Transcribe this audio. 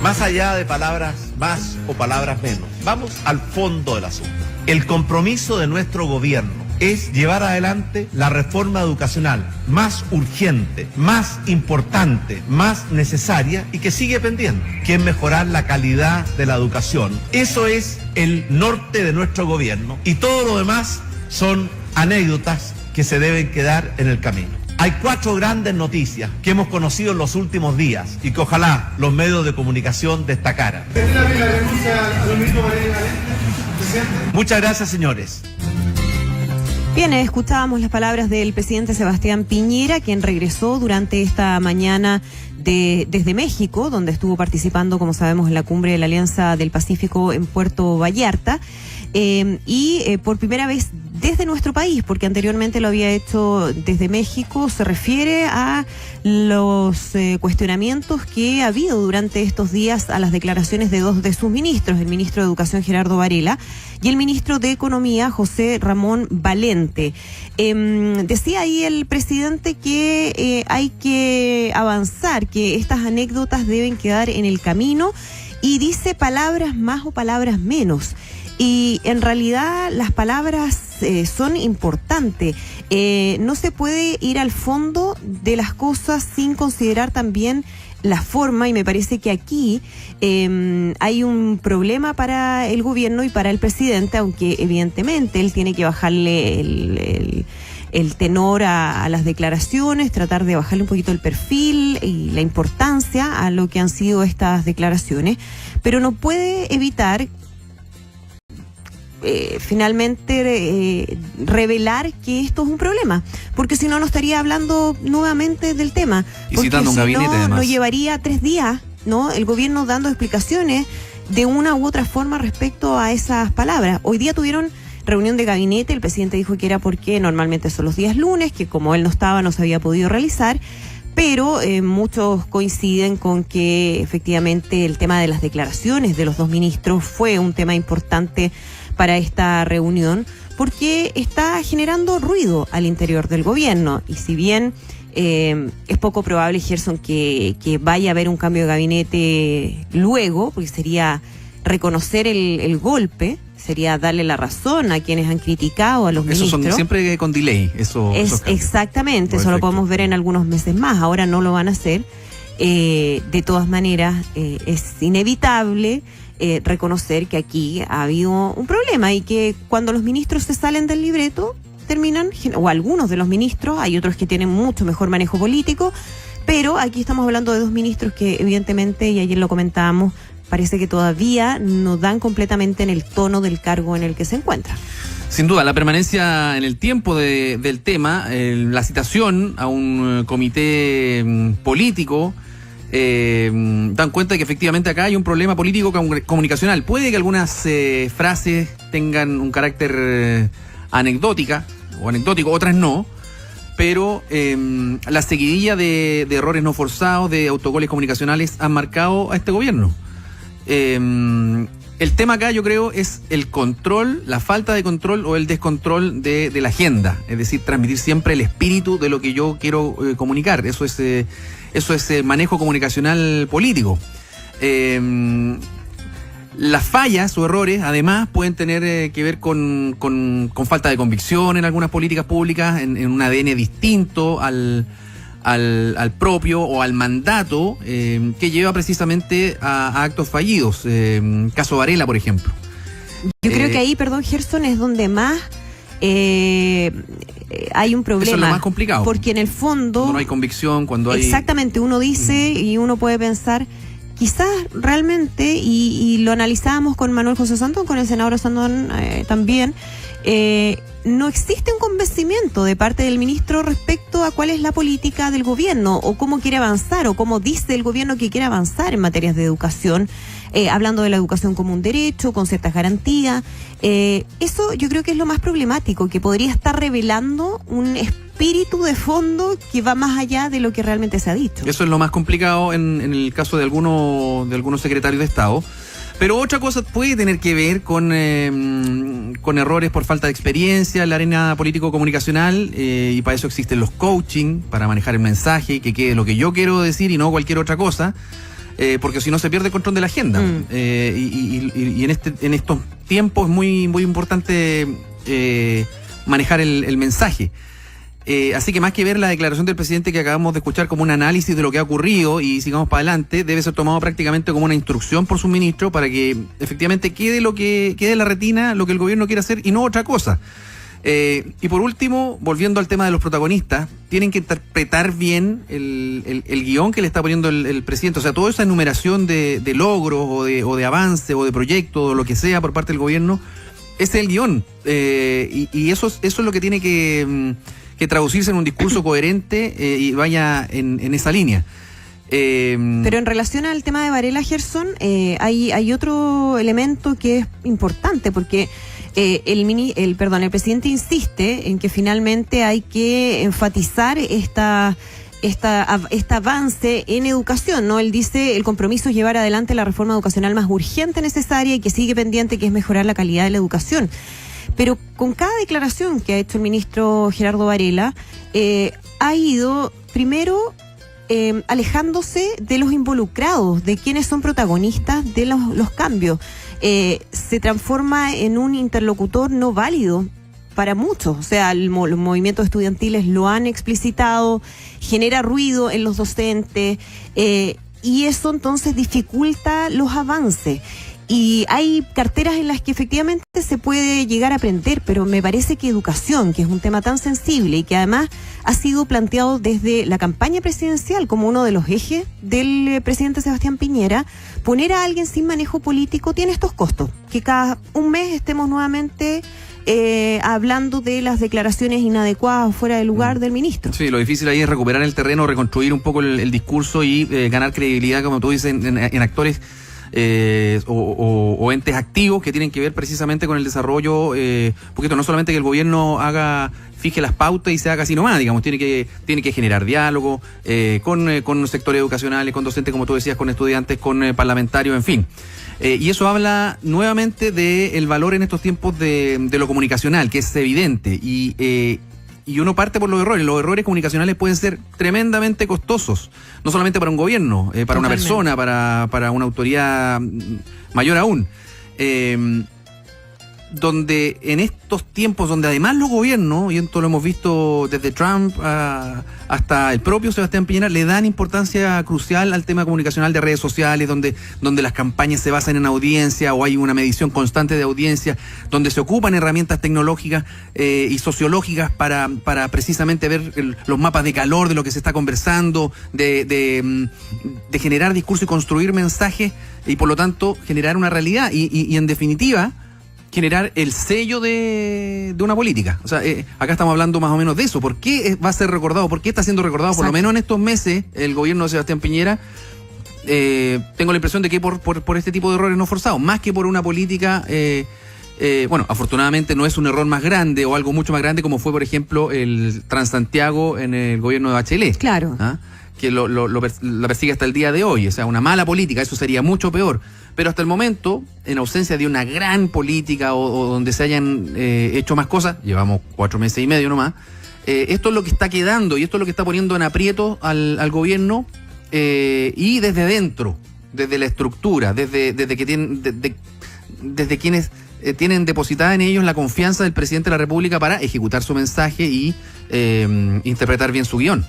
Más allá de palabras más o palabras menos, vamos al fondo del asunto. El compromiso de nuestro gobierno es llevar adelante la reforma educacional más urgente, más importante, más necesaria y que sigue pendiente, que es mejorar la calidad de la educación. Eso es el norte de nuestro gobierno y todo lo demás son anécdotas que se deben quedar en el camino. Hay 4 grandes noticias que hemos conocido en los últimos días y que ojalá los medios de comunicación destacaran. Muchas gracias, señores. Bien, escuchábamos las palabras del presidente Sebastián Piñera, quien regresó durante esta mañana desde México, donde estuvo participando, como sabemos, en la cumbre de la Alianza del Pacífico en Puerto Vallarta. Por primera vez desde nuestro país, porque anteriormente lo había hecho desde México, se refiere a los cuestionamientos que ha habido durante estos días a las declaraciones de 2 de sus ministros, el ministro de Educación Gerardo Varela y el ministro de Economía José Ramón Valente. Decía ahí el presidente que hay que avanzar, que estas anécdotas deben quedar en el camino y dice palabras más o palabras menos. Y en realidad las palabras son importantes. No se puede ir al fondo de las cosas sin considerar también la forma, y me parece que aquí hay un problema para el gobierno y para el presidente, aunque evidentemente él tiene que bajarle el tenor a las declaraciones, tratar de bajarle un poquito el perfil y la importancia a lo que han sido estas declaraciones, pero no puede evitar finalmente revelar que esto es un problema, porque si no, no estaría hablando nuevamente del tema. Y citando un gabinete, además. No llevaría 3 días, ¿no? El gobierno dando explicaciones de una u otra forma respecto a esas palabras. Hoy día tuvieron reunión de gabinete, el presidente dijo que era porque normalmente son los días lunes, que como él no estaba, no se había podido realizar. Pero muchos coinciden con que efectivamente el tema de las declaraciones de los 2 ministros fue un tema importante para esta reunión, porque está generando ruido al interior del gobierno. Y si bien es poco probable, Gerson, que vaya a haber un cambio de gabinete luego, porque sería reconocer el golpe, sería darle la razón a quienes han criticado a los ministros. Eso son siempre con delay. Exactamente, eso lo podemos ver en algunos meses más. Ahora no lo van a hacer. De todas maneras, es inevitable reconocer que aquí ha habido un problema y que cuando los ministros se salen del libreto terminan, o algunos de los ministros, hay otros que tienen mucho mejor manejo político, pero aquí estamos hablando de 2 ministros que evidentemente, y ayer lo comentábamos, parece que todavía no dan completamente en el tono del cargo en el que se encuentran. Sin duda, la permanencia en el tiempo del tema, la citación a un comité político, dan cuenta de que efectivamente acá hay un problema político comunicacional. Puede que algunas frases tengan un carácter anecdótico, otras no, pero la seguidilla de errores no forzados, de autogoles comunicacionales han marcado a este gobierno. El tema acá, yo creo, es el control, la falta de control o el descontrol de la agenda. Es decir, transmitir siempre el espíritu de lo que yo quiero comunicar. Eso es manejo comunicacional político. Las fallas o errores, además, pueden tener que ver con falta de convicción en algunas políticas públicas, en un ADN distinto al propio o al mandato que lleva precisamente a actos fallidos. Caso Varela, por ejemplo. Yo creo que ahí, perdón, Gerson, es donde más hay un problema. Eso es lo más complicado. Porque en el fondo... Cuando no hay convicción, cuando hay... Exactamente, uno dice y uno puede pensar, quizás realmente, y lo analizábamos con Manuel José Sandón, con el senador Sandón también, no existe un convencimiento de parte del ministro respecto a cuál es la política del gobierno o cómo quiere avanzar o cómo dice el gobierno que quiere avanzar en materias de educación, hablando de la educación como un derecho, con ciertas garantías. Eso yo creo que es lo más problemático, que podría estar revelando un espíritu de fondo que va más allá de lo que realmente se ha dicho. Eso es lo más complicado en el caso de algunos secretarios de Estado. Pero otra cosa puede tener que ver con errores por falta de experiencia en la arena político-comunicacional, y para eso existen los coaching, para manejar el mensaje, que quede lo que yo quiero decir y no cualquier otra cosa. porque si no se pierde el control de la agenda. Y en estos tiempos es muy, muy importante manejar el mensaje. Así que más que ver la declaración del presidente que acabamos de escuchar como un análisis de lo que ha ocurrido y sigamos para adelante, debe ser tomado prácticamente como una instrucción por su ministro para que efectivamente quede en la retina lo que el gobierno quiere hacer y no otra cosa. Y por último, volviendo al tema de los protagonistas, tienen que interpretar bien el guión que le está poniendo el presidente. O sea, toda esa enumeración de logros o de avance o de proyectos o lo que sea por parte del gobierno, ese es el guión. Y eso es lo que tiene que traducirse en un discurso coherente y vaya en esa línea. Pero en relación al tema de Varela, Gerson, hay otro elemento que es importante, porque el presidente insiste en que finalmente hay que enfatizar este avance en educación, ¿no? Él dice: el compromiso es llevar adelante la reforma educacional más urgente necesaria y que sigue pendiente, que es mejorar la calidad de la educación. Pero con cada declaración que ha hecho el ministro Gerardo Varela, ha ido primero alejándose de los involucrados, de quienes son protagonistas de los cambios. Se transforma en un interlocutor no válido para muchos. O sea, los movimientos estudiantiles lo han explicitado, genera ruido en los docentes, y eso entonces dificulta los avances. Y hay carteras en las que efectivamente se puede llegar a aprender, pero me parece que educación, que es un tema tan sensible y que además ha sido planteado desde la campaña presidencial como uno de los ejes del presidente Sebastián Piñera, poner a alguien sin manejo político tiene estos costos, que cada un mes estemos nuevamente hablando de las declaraciones inadecuadas o fuera de lugar del ministro. Sí, lo difícil ahí es recuperar el terreno, reconstruir un poco el discurso y ganar credibilidad, como tú dices, en actores o entes activos que tienen que ver precisamente con el desarrollo, porque esto no solamente que el gobierno fije las pautas y se haga así nomás, digamos, tiene que generar diálogo con sectores educacionales, con docentes, como tú decías, con estudiantes, con parlamentarios, en fin. Y eso habla nuevamente del valor en estos tiempos de lo comunicacional, que es evidente, y uno parte por los errores. Los errores comunicacionales pueden ser tremendamente costosos, no solamente para un gobierno, para una persona, para una autoridad mayor aún. Donde en estos tiempos, donde además los gobiernos, y esto lo hemos visto desde Trump hasta el propio Sebastián Piñera, le dan importancia crucial al tema comunicacional de redes sociales, donde las campañas se basan en audiencia o hay una medición constante de audiencia, donde se ocupan herramientas tecnológicas y sociológicas para precisamente ver los mapas de calor de lo que se está conversando, de generar discurso y construir mensajes y por lo tanto generar una realidad y en definitiva generar el sello de una política. O sea, acá estamos hablando más o menos de eso. ¿Por qué va a ser recordado? ¿Por qué está siendo recordado? Exacto. Por lo menos en estos meses, el gobierno de Sebastián Piñera, tengo la impresión de que por este tipo de errores no forzados, más que por una política, bueno, afortunadamente no es un error más grande o algo mucho más grande como fue, por ejemplo, el Transantiago en el gobierno de Bachelet. Claro. Que la persigue hasta el día de hoy. O sea, una mala política, eso sería mucho peor. Pero hasta el momento, en ausencia de una gran política o donde se hayan hecho más cosas, llevamos 4 meses y medio nomás, esto es lo que está quedando y esto es lo que está poniendo en aprieto al gobierno y desde dentro, desde la estructura, desde quienes tienen depositada en ellos la confianza del presidente de la República para ejecutar su mensaje y interpretar bien su guión.